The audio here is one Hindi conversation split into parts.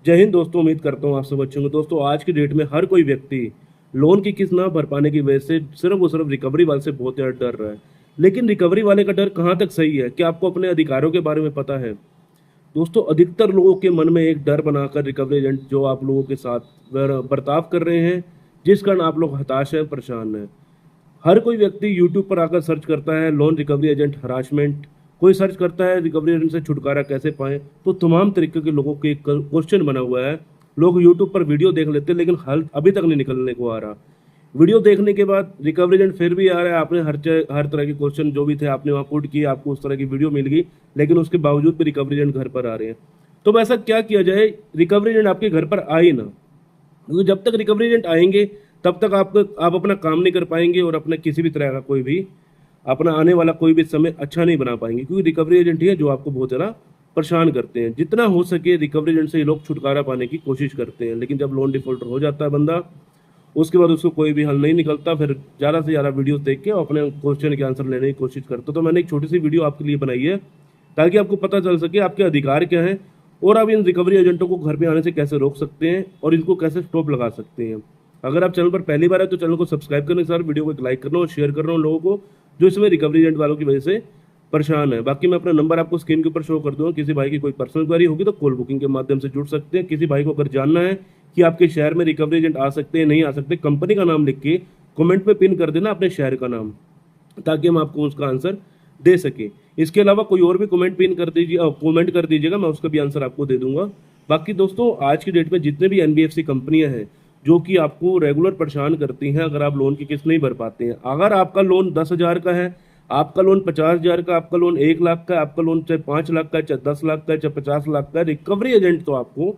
जय हिंद दोस्तों, उम्मीद करता हूँ आप सब अच्छे होंगे। दोस्तों आज की डेट में हर कोई व्यक्ति लोन की किस्त ना भर पाने की वजह से सिर्फ और सिर्फ रिकवरी वाले से बहुत ज़्यादा डर रहा है। लेकिन रिकवरी वाले का डर कहाँ तक सही है? क्या आपको अपने अधिकारों के बारे में पता है? दोस्तों अधिकतर लोगों के मन में एक डर बनाकर रिकवरी एजेंट जो आप लोगों के साथ बर्ताव कर रहे हैं, जिस कारण आप लोग हताश हैं, परेशान हैं। हर कोई व्यक्ति यूट्यूब पर आकर सर्च करता है लोन रिकवरी एजेंट हरासमेंट, कोई सर्च करता है रिकवरी एजेंट से छुटकारा कैसे पाएं। तो तमाम तरीके के लोगों के एक क्वेश्चन बना हुआ है। लोग यूट्यूब पर वीडियो देख लेते हैं लेकिन हल अभी तक नहीं निकलने को आ रहा। वीडियो देखने के बाद रिकवरी एजेंट फिर भी आ रहा है, आपने हर तरह के क्वेश्चन जो भी थे आपने वहाँ पुट किए, आपको उस तरह की वीडियो मिल गई, लेकिन उसके बावजूद भी रिकवरी एजेंट घर पर आ रहे हैं। तो ऐसा क्या किया जाए रिकवरी एजेंट आपके घर पर आए ना, क्योंकि जब तक रिकवरी एजेंट आएंगे तब तक आप अपना काम नहीं कर पाएंगे और अपना किसी भी तरह का कोई भी अपना आने वाला कोई भी समय अच्छा नहीं बना पाएंगे, क्योंकि रिकवरी एजेंट ही है जो आपको बहुत ज़्यादा परेशान करते हैं। जितना हो सके रिकवरी एजेंट से ये लोग छुटकारा पाने की कोशिश करते हैं, लेकिन जब लोन डिफॉल्टर हो जाता है बंदा, उसके बाद उसको कोई भी हल नहीं निकलता, फिर ज़्यादा से ज़्यादा वीडियो देख के अपने क्वेश्चन के आंसर लेने की कोशिश करता। तो मैंने एक छोटी सी वीडियो आपके लिए बनाई है ताकि आपको पता चल सके आपके अधिकार क्या हैं और आप इन रिकवरी एजेंटों को घर पे आने से कैसे रोक सकते हैं और इनको कैसे स्टॉप लगा सकते हैं। अगर आप चैनल पर पहली बार है तो चैनल को सब्सक्राइब करने के साथ वीडियो को एक लाइक करना और शेयर करना उन लोगों को जो इसमें रिकवरी एजेंट वालों की वजह से परेशान है। बाकी मैं अपना नंबर आपको स्क्रीन के ऊपर शो कर दूंगा। किसी भाई की कोई पर्सनल क्वेरी होगी तो कॉल बुकिंग के माध्यम से जुड़ सकते हैं। किसी भाई को अगर जानना है कि आपके शहर में रिकवरी एजेंट आ सकते हैं नहीं आ सकते, कंपनी का नाम लिख के कमेंट पे पिन कर देना अपने शहर का नाम, ताकि हम आपको उसका आंसर दे सके। इसके अलावा कोई और भी कमेंट पिन कर दीजिए, कमेंट कर दीजिएगा, मैं उसका भी आंसर आपको दे दूंगा। बाकी दोस्तों आज की डेट में जितने भी एनबीएफसी कंपनियां हैं जो कि आपको रेगुलर परेशान करती हैं, अगर आप लोन की किस्त नहीं भर पाते हैं, अगर आपका लोन 10,000 का है, आपका लोन 50,000 का, आपका लोन 1 लाख का, आपका लोन चाहे 5 लाख का, चाहे 10 लाख का, चाहे 50 लाख का, रिकवरी एजेंट तो आपको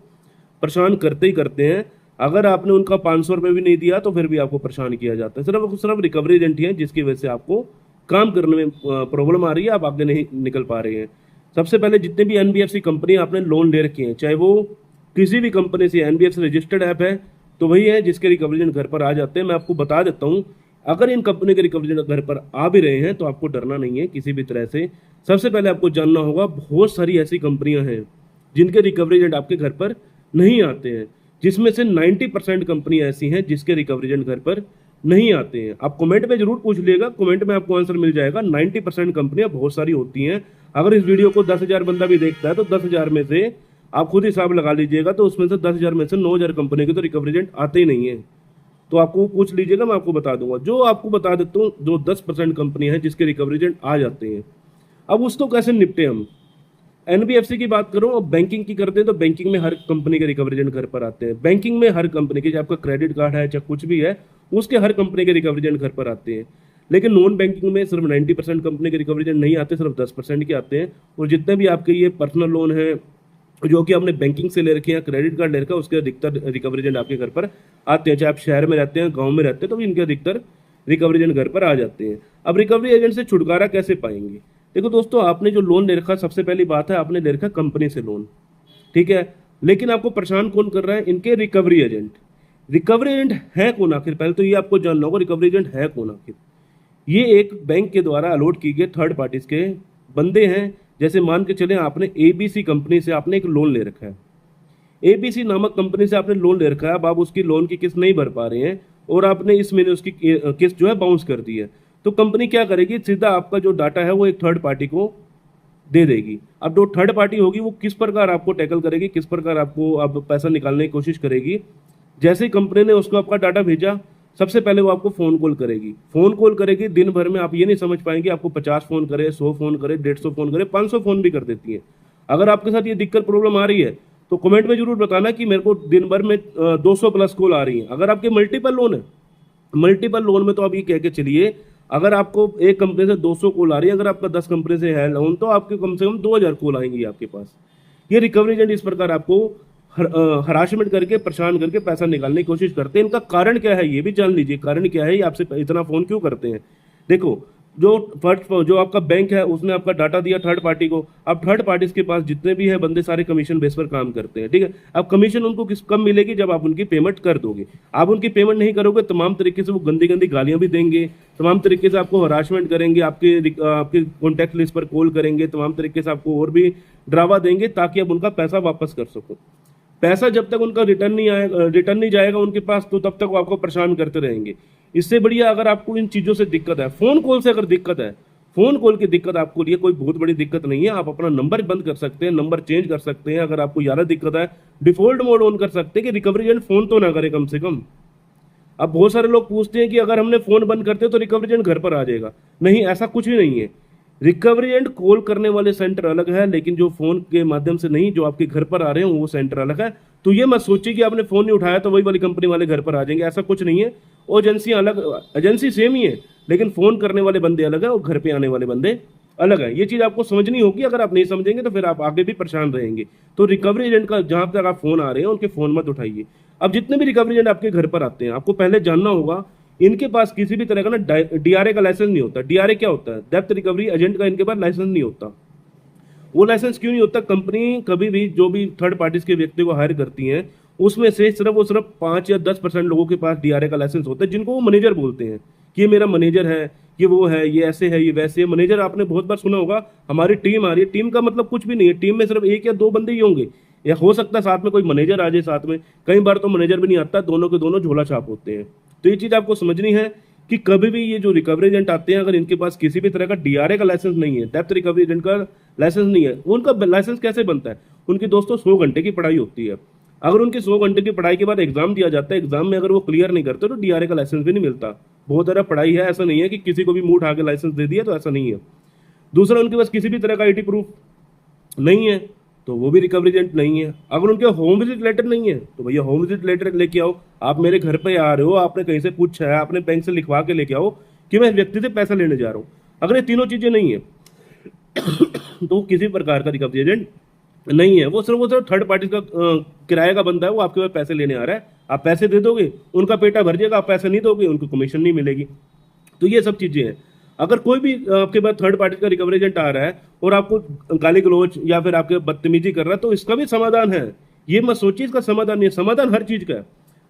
परेशान करते ही करते हैं। अगर आपने उनका 500 रुपये भी नहीं दिया तो फिर भी आपको परेशान किया जाता है। सिर्फ रिकवरी एजेंट ही है जिसकी वजह से आपको काम करने में प्रॉब्लम आ रही है, आप आगे नहीं निकल पा रहे हैं। सबसे पहले जितने भी एनबीएफसी कंपनी आपने लोन ले रखे हैं, चाहे वो किसी भी कंपनी से, एनबीएफसी रजिस्टर्ड ऐप है तो वही है जिसके रिकवरी एजेंट घर पर आ जाते हैं। मैं आपको बता देता हूँ, अगर इन कंपनी के रिकवरी एजेंट घर पर आ भी रहे हैं तो आपको डरना नहीं है किसी भी तरह से। सबसे पहले आपको जानना होगा बहुत सारी ऐसी कंपनियां हैं जिनके रिकवरी एजेंट आपके घर पर नहीं आते हैं, जिसमें से 90% कंपनियां ऐसी हैं जिसके रिकवरी एजेंट घर पर नहीं आते हैं। आप कमेंट में जरूर पूछ लिएगा, कमेंट में आपको आंसर मिल जाएगा। 90% कंपनियां बहुत सारी होती हैं। अगर इस वीडियो को 10,000 बंदा भी देखता है तो 10,000 में से आप खुद हिसाब लगा लीजिएगा, तो उसमें से 10,000 में से 9,000 कंपनी के तो रिकवरी एजेंट आते ही नहीं है। तो आपको पूछ लीजिएगा, मैं आपको बता दूंगा। जो आपको बता देता हूँ, जो 10% कंपनी है जिसके रिकवरी एजेंट आ जाते हैं। अब उसको कैसे निपटे हम? एनबीएफसी की बात करूं और बैंकिंग की करते हैं तो बैंकिंग में हर कंपनी के रिकवरी एजेंट घर पर आते हैं। बैंकिंग में हर कंपनी के, चाहे आपका क्रेडिट कार्ड है चाहे कुछ भी है, उसके हर कंपनी के रिकवरी एजेंट घर पर आते हैं। लेकिन नॉन बैंकिंग में सिर्फ 90% कंपनी के रिकवरी एजेंट नहीं आते, सिर्फ 10% के आते हैं। और जितने भी आपके ये पर्सनल लोन है जो कि आपने बैंकिंग से ले रखे हैं, क्रेडिट कार्ड ले रखा है, उसके अधिकतर रिकवरी एजेंट आपके घर पर आते हैं। चाहे आप शहर में रहते हैं, गाँव में रहते हैं, तो इनके अधिकतर रिकवरी एजेंट घर पर आ जाते हैं। अब रिकवरी एजेंट से छुटकारा कैसे पाएंगे? देखो दोस्तों, आपने जो लोन ले रखा, सबसे पहली बात है आपने ले रखा कंपनी से लोन, ठीक है, लेकिन आपको परेशान कौन कर रहा है? इनके रिकवरी एजेंट। रिकवरी एजेंट है कौन आखिर? पहले तो ये आपको जानना होगा रिकवरी एजेंट है कौन आखिर। ये एक बैंक के द्वारा अलॉट किए गए थर्ड पार्टीज के बंदे हैं। जैसे मान के चले आपने एबीसी कंपनी से आपने एक लोन ले रखा है, एबीसी नामक कंपनी से आपने लोन ले रखा है। अब आप उसकी लोन की किस्त नहीं भर पा रहे हैं और आपने इस महीने उसकी किस्त जो है बाउंस कर दी है, तो कंपनी क्या करेगी? सीधा आपका जो डाटा है वो एक थर्ड पार्टी को दे देगी। अब जो थर्ड पार्टी होगी वो किस प्रकार आपको टैकल करेगी, किस प्रकार आपको अब पैसा निकालने की कोशिश करेगी? जैसे ही कंपनी ने उसको आपका डाटा भेजा, सबसे पहले वो आपको फोन कॉल करेगी। फोन कॉल करेगी, दिन भर में आप ये नहीं समझ पाएंगे आपको 50 फोन करे, 100 फोन करे, 150 फोन करे, 500 फोन भी कर देती है। अगर आपके साथ ये दिक्कत प्रॉब्लम आ रही है तो कमेंट में जरूर बताना कि मेरे को दिन भर में 200 प्लस कॉल आ रही है। अगर आपके मल्टीपल लोन है, मल्टीपल लोन में तो आप ये कह के चलिए, अगर आपको एक कंपनी से 200 कॉल आ रही है, अगर आपका 10 कंपनी से है लोन, तो आपके कम से कम 2,000 कॉल आएंगी आपके पास। ये रिकवरी एजेंट इस प्रकार आपको हरासमेंट करके, परेशान करके पैसा निकालने की कोशिश करते हैं। इनका कारण क्या है ये भी जान लीजिए। कारण क्या है, ये आपसे इतना फोन क्यों करते हैं? देखो, जो आपका बैंक है उसने आपका डाटा दिया थर्ड पार्टी को। अब थर्ड पार्टीज के पास जितने भी है बंदे सारे कमीशन बेस पर काम करते हैं, ठीक है। अब कमीशन उनको कब मिलेगी? जब आप उनकी पेमेंट कर दोगे। आप उनकी पेमेंट नहीं करोगे, तमाम तरीके से वो गंदी गंदी गालियां भी देंगे, तमाम तरीके से आपको हरासमेंट करेंगे, आपके कॉन्टैक्ट लिस्ट पर कॉल करेंगे, तमाम तरीके से आपको और भी ड्रावा देंगे ताकि आप उनका पैसा वापस कर सको। पैसा जब तक उनका रिटर्न नहीं जाएगा उनके पास, तो तब तक वो आपको परेशान करते रहेंगे। इससे बढ़िया अगर आपको इन चीज़ों से दिक्कत है, फ़ोन कॉल से अगर दिक्कत है, फ़ोन कॉल की दिक्कत आपको लिए कोई बहुत बड़ी दिक्कत नहीं है। आप अपना नंबर बंद कर सकते हैं, नंबर चेंज कर सकते हैं। अगर आपको ज़्यादा दिक्कत है, डिफ़ॉल्ट मोड ऑन कर सकते हैं कि रिकवरी एजेंट फ़ोन तो ना करे कम से कम। अब बहुत सारे लोग पूछते हैं कि अगर हमने फ़ोन बंद करते तो रिकवरी एजेंट घर पर आ जाएगा। नहीं, ऐसा कुछ भी नहीं है। रिकवरी एजेंट कॉल करने वाले सेंटर अलग है, लेकिन जो फ़ोन के माध्यम से नहीं, जो आपके घर पर आ रहे हैं वो सेंटर अलग है। तो ये मत सोचिए कि आपने फ़ोन नहीं उठाया तो वही वाली कंपनी वाले घर पर आ जाएंगे, ऐसा कुछ नहीं है। वो एजेंसियाँ अलग, एजेंसी सेम ही है, लेकिन फ़ोन करने वाले बंदे अलग है और घर पे आने वाले बंदे अलग है। ये चीज़ आपको समझनी होगी। अगर आप नहीं समझेंगे तो फिर आप आगे भी परेशान रहेंगे। तो रिकवरी एजेंट का जहाँ तक आप फ़ोन आ रहे हैं उनके फ़ोन मत उठाइए। अब जितने भी रिकवरी एजेंट आपके घर पर आते हैं, आपको पहले जानना होगा इनके पास किसी भी तरह का ना डीआरए का लाइसेंस नहीं होता। डीआरए क्या होता है? डेप्थ रिकवरी एजेंट का इनके पास लाइसेंस नहीं होता। वो लाइसेंस क्यों नहीं होता? कंपनी कभी भी जो भी थर्ड पार्टीज के व्यक्ति को हायर करती हैं, उसमें से सिर्फ और सिर्फ 5 या 10% लोगों के पास डीआरए का लाइसेंस होता है, जिनको वो मैनेजर बोलते हैं कि ये मेरा मैनेजर है, ये वो है, ये ऐसे है, ये वैसे है। मैनेजर आपने बहुत बार सुना होगा, हमारी टीम आ रही है। टीम का मतलब कुछ भी नहीं है। टीम में सिर्फ 1 या 2 बंदे ही होंगे, या हो सकता है साथ में कोई मैनेजर आ जाए साथ में। कई बार तो मैनेजर भी नहीं आता, दोनों के दोनों झोला छाप होते हैं। तो ये चीज़ आपको समझनी है कि कभी भी ये जो रिकवरी एजेंट आते हैं, अगर इनके पास किसी भी तरह का डीआरए का लाइसेंस नहीं है, डेप्थ रिकवरी एजेंट का लाइसेंस नहीं है, उनका लाइसेंस कैसे बनता है? उनकी दोस्तों 100 घंटे की पढ़ाई होती है। अगर उनकी 100 घंटे की पढ़ाई के बाद एग्जाम दिया जाता है, एग्जाम में अगर वो क्लियर नहीं करते तो डीआरए का लाइसेंस भी नहीं मिलता। बहुत सारा पढ़ाई है, ऐसा नहीं है कि किसी को भी मुंह उठा के लाइसेंस दे दिया, तो ऐसा नहीं है। दूसरा, उनके पास किसी भी तरह का आईटी प्रूफ नहीं है, तो वो भी रिकवरी एजेंट नहीं है। अगर उनके होम विजिट लेटर नहीं है, तो भैया होम विजिट लेटर लेके आओ। आप मेरे घर पे आ रहे हो, आपने कहीं से पूछा है, आपने बैंक से लिखवा के लेके आओ कि मैं व्यक्ति से पैसा लेने जा रहा हूँ। अगर ये तीनों चीजें नहीं है तो किसी प्रकार का रिकवरी एजेंट नहीं है। वो सिर्फ थर्ड पार्टी का किराए का बंदा है, वो आपके पास पैसे लेने आ रहा है। आप पैसे दे दोगे, उनका पेटा भर जाएगा। आप पैसे नहीं दोगे, उनको कमीशन नहीं मिलेगी। तो ये सब चीजें हैं। अगर कोई भी आपके पास थर्ड पार्टी का रिकवरी एजेंट आ रहा है और आपको गाली गलौज या फिर आपके बदतमीजी कर रहा है, तो इसका भी समाधान है। ये मत सोचिए इसका समाधान नहीं है। समाधान हर चीज का है।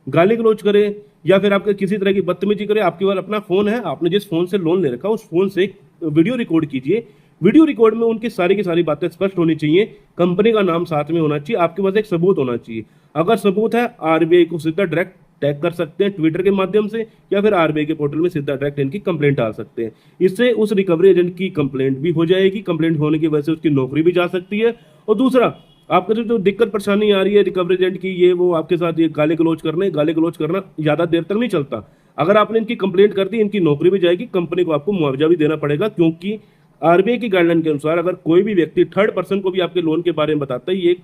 गाली गलौज करे या फिर आपके किसी तरह की बदतमीजी करे, आपके पास अपना फोन है, आपने जिस फोन से लोन ले रखा है उस फोन से वीडियो रिकॉर्ड कीजिए। वीडियो रिकॉर्ड में उनकी सारी की सारी बातें स्पष्ट होनी चाहिए, कंपनी का नाम साथ में होना चाहिए, आपके पास एक सबूत होना चाहिए। अगर सबूत है, आरबीआई को सीधा डायरेक्ट टैग कर सकते हैं ट्विटर के माध्यम से, या फिर आरबीआई के पोर्टल में सीधा डायरेक्ट इनकी कंप्लेंट डाल सकते हैं। इससे उस रिकवरी एजेंट की कंप्लेंट भी हो जाएगी। कंप्लेंट होने की वजह से उसकी नौकरी भी जा सकती है। और दूसरा, आपको जो दिक्कत परेशानी आ रही है रिकवरी एजेंट की, ये वो आपके साथ ये गाली गलौज करना ज़्यादा देर तक नहीं चलता। अगर आपने इनकी कंप्लेंट कर दी, इनकी नौकरी भी जाएगी, कंपनी को आपको मुआवजा भी देना पड़ेगा। क्योंकि आरबीआई की गाइडलाइन के अनुसार अगर कोई भी व्यक्ति थर्ड पर्सन को भी आपके लोन के बारे में बताता है, ये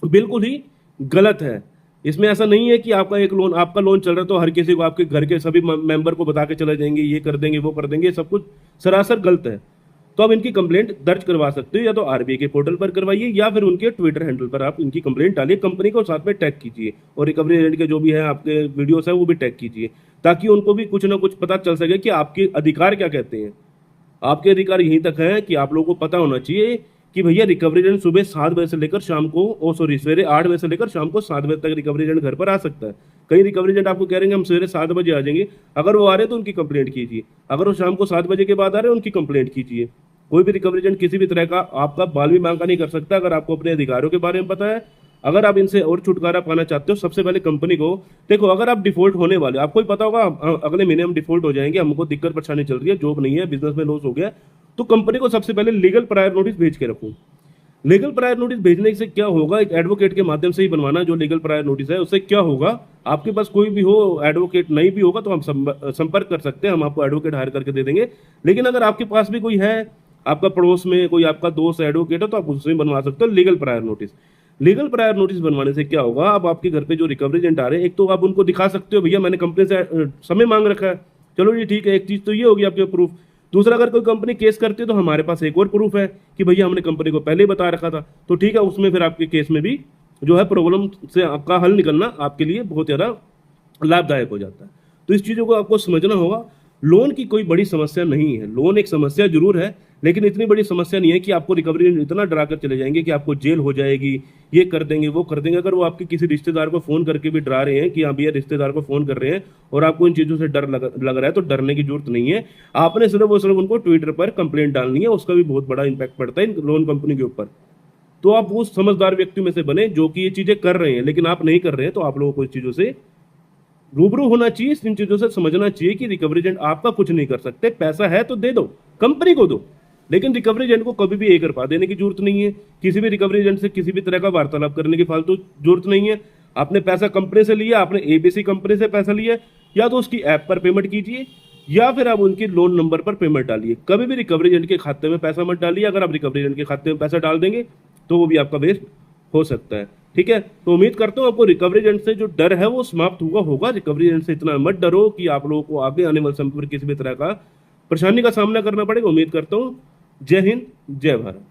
बिल्कुल ही गलत है। इसमें ऐसा नहीं है कि आपका लोन चल रहा है तो हर किसी को, आपके घर के सभी मेंबर को बता के चले जाएंगे, ये कर देंगे, वो कर देंगे। सब कुछ सरासर गलत है। तो आप इनकी कंप्लेंट दर्ज करवा सकते हो, या तो आरबीआई के पोर्टल पर करवाइए या फिर उनके ट्विटर हैंडल पर आप इनकी कंप्लेंट डालिए। कंपनी को साथ में टैग कीजिए और रिकवरी एजेंट के जो भी है आपके वीडियोस है वो भी टैग कीजिए, ताकि उनको भी कुछ ना कुछ पता चल सके कि आपके अधिकार क्या कहते हैं। आपके अधिकार यहीं तक है कि आप लोगों को पता होना चाहिए कि भैया रिकवरी एजेंट सुबह 7 बजे से लेकर शाम को सवेरे 8 बजे से लेकर शाम को 7 बजे तक रिकवरी एजेंट घर पर आ सकता है। कई रिकवरी एजेंट आपको कह रहे हैं हम सवेरे 7 बजे आ जाएंगे। अगर वो आ रहे हैं तो उनकी कंप्लेंट कीजिए। अगर वो शाम को 7 बजे के बाद आ रहे हैं उनकी कंप्लेंट कीजिए। कोई भी रिकवरी एजेंट किसी भी तरह का आपका बाल भी मांगा नहीं कर सकता। अगर आपको अपने अधिकारों के बारे में पता है, अगर आप इनसे और छुटकारा पाना चाहते हो, सबसे पहले कंपनी को देखो। अगर आप डिफॉल्ट होने वाले, आपको ही पता होगा अगले महीने हम डिफॉल्ट हो जाएंगे, हमको दिक्कत परेशानी चल रही है, जॉब नहीं है, बिजनेस में लॉस हो गया, तो कंपनी को सबसे पहले लीगल प्रायर नोटिस भेज के रखो। लीगल प्रायर नोटिस भेजने से क्या होगा, एक एडवोकेट के माध्यम से ही बनवाना जो लीगल प्रायर नोटिस है। उससे क्या होगा, आपके पास कोई भी हो, एडवोकेट नहीं भी होगा तो हम संपर्क कर सकते हैं, हम आपको एडवोकेट हायर करके दे देंगे। लेकिन अगर आपके पास भी कोई है, आपका पड़ोस में कोई आपका दोस्त एडवोकेट है, तो आप उससे बनवा सकते हो legal prior notice. Legal prior notice बनवाने से क्या होगा, अब आपके घर पे जो रिकवरी एजेंट आ रहे हैं, एक तो आप उनको दिखा सकते हो भैया मैंने कंपनी से समय मांग रखा है, चलो जी ठीक है, एक चीज तो ये होगी आपके प्रूफ। दूसरा, अगर कोई कंपनी केस करती है तो हमारे पास एक और प्रूफ है कि भैया हमने कंपनी को पहले ही बता रखा था, तो ठीक है, उसमें फिर आपके केस में भी जो है प्रॉब्लम से आपका हल निकलना आपके लिए बहुत ज़्यादा लाभदायक हो जाता है। तो इस चीज़ों को आपको समझना होगा। लोन की कोई बड़ी समस्या नहीं है। लोन एक समस्या जरूर है, लेकिन इतनी बड़ी समस्या नहीं है कि आपको रिकवरी इतना डरा कर चले जाएंगे कि आपको जेल हो जाएगी, ये कर देंगे, वो कर देंगे। अगर वो आपके किसी रिश्तेदार को फ़ोन करके भी डरा रहे हैं कि हाँ भैया रिश्तेदार को फ़ोन कर रहे हैं और आपको इन चीज़ों से डर लग रहा है, तो डरने की जरूरत नहीं है। आपने सिर्फ और सिर्फ उनको ट्विटर पर कंप्लेंट डालनी है, उसका भी बहुत बड़ा इंपैक्ट पड़ता है इन लोन कंपनी के ऊपर। तो आप उस समझदार व्यक्ति में से बने जो कि ये चीजें कर रहे हैं, लेकिन आप नहीं कर रहे हैं, तो आप लोगों को इस चीजों से रूबरू होना चाहिए, इन चीजों से समझना चाहिए कि रिकवरी एजेंट आपका कुछ नहीं कर सकते। पैसा है तो दे दो, कंपनी को दो, लेकिन रिकवरी एजेंट को कभी भी 1 रुपया देने की जरूरत नहीं है। किसी भी रिकवरी एजेंट से किसी भी तरह का वार्तालाप करने की फालतू जरूरत नहीं है। आपने पैसा कंपनी से लिया, आपने एबीसी कंपनी से पैसा लिया, या तो उसकी ऐप पर पेमेंट कीजिए या फिर आप उनके लोन नंबर पर पेमेंट डालिए। कभी भी रिकवरी एजेंट के खाते में पैसा मत डालिए। अगर आप रिकवरी एजेंट के खाते में पैसा डाल देंगे तो वो भी आपका वेस्ट हो सकता है। ठीक है, तो उम्मीद करता हूं आपको रिकवरी एजेंट से जो डर है वो समाप्त हुआ होगा। रिकवरी एजेंट से इतना मत डरो कि आप लोगों को आगे आने वाले समय पर किसी भी तरह का परेशानी का सामना करना पड़ेगा। उम्मीद करता हूं। जय हिंद, जय भारत।